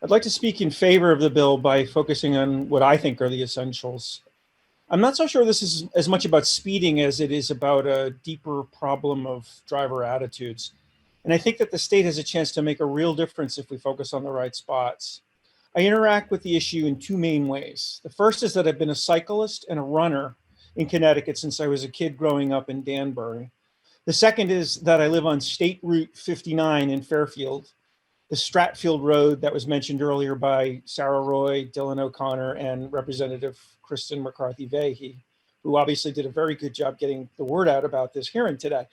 I'd like to speak in favor of the bill by focusing on what I think are the essentials. I'm not so sure this is as much about speeding as it is about a deeper problem of driver attitudes. And I think that the state has a chance to make a real difference if we focus on the right spots. I interact with the issue in two main ways. The first is that I've been a cyclist and a runner in Connecticut since I was a kid growing up in Danbury. The second is that I live on State Route 59 in Fairfield, the Stratfield Road that was mentioned earlier by Sarah Roy, Dylan O'Connor, and Representative Kristen McCarthy Vahey, who obviously did a very good job getting the word out about this hearing today.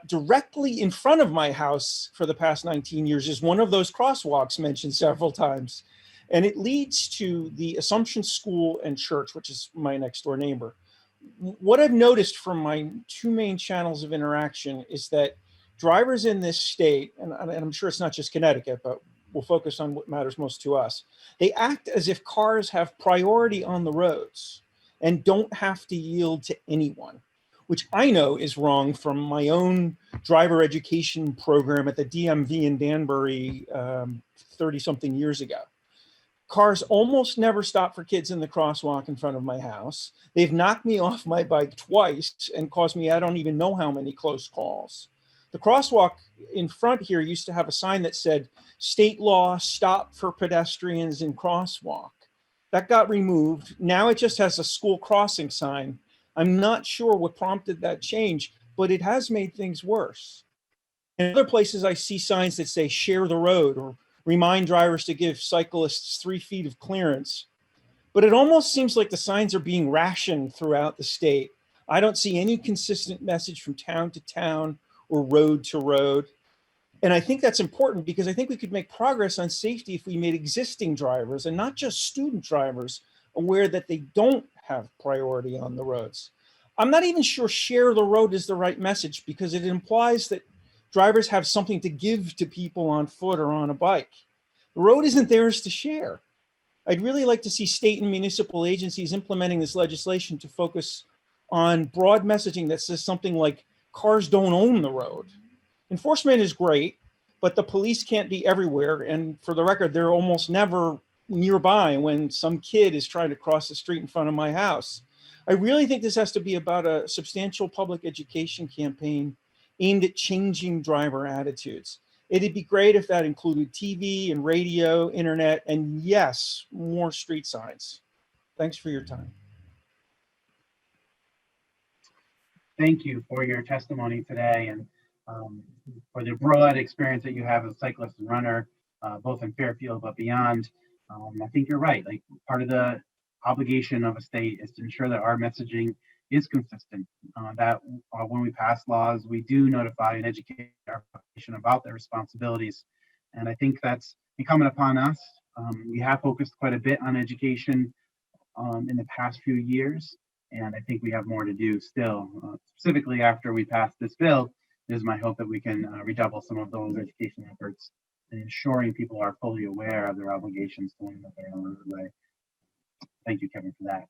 Directly in front of my house for the past 19 years is one of those crosswalks mentioned several times. And it leads to the Assumption School and Church, which is my next door neighbor. What I've noticed from my two main channels of interaction is that drivers in this state, and I'm sure it's not just Connecticut, but we'll focus on what matters most to us, they act as if cars have priority on the roads and don't have to yield to anyone, which I know is wrong from my own driver education program at the DMV in Danbury 30 something years ago. Cars almost never stop for kids in the crosswalk in front of my house. They've knocked me off my bike twice and caused me, I don't even know how many close calls. The crosswalk in front here used to have a sign that said, "State law, stop for pedestrians in crosswalk." That got removed. Now it just has a school crossing sign. I'm not sure what prompted that change, but it has made things worse. In other places, I see signs that say share the road or remind drivers to give cyclists 3 feet of clearance. But it almost seems like the signs are being rationed throughout the state. I don't see any consistent message from town to town or road to road. And I think that's important because I think we could make progress on safety if we made existing drivers and not just student drivers aware that they don't have priority on the roads. I'm not even sure share the road is the right message because it implies that drivers have something to give to people on foot or on a bike. The road isn't theirs to share. I'd really like to see state and municipal agencies implementing this legislation to focus on broad messaging that says something like cars don't own the road. Enforcement is great, but the police can't be everywhere. And for the record, they're almost never nearby when some kid is trying to cross the street in front of my house. I really think this has to be about a substantial public education campaign aimed at changing driver attitudes. It'd be great if that included TV and radio, internet, and yes, more street signs. Thanks for your time. Thank you for your testimony today and for the broad experience that you have as a cyclist and runner, both in Fairfield but beyond. I think you're right. Like part of the obligation of a state is to ensure that our messaging is consistent, that when we pass laws, we do notify and educate our population about their responsibilities. And I think that's incumbent upon us. We have focused quite a bit on education in the past few years, and I think we have more to do still. Specifically after we pass this bill, it is my hope that we can redouble some of those education efforts and ensuring people are fully aware of their obligations to one another in a way. Thank you, Kevin, for that.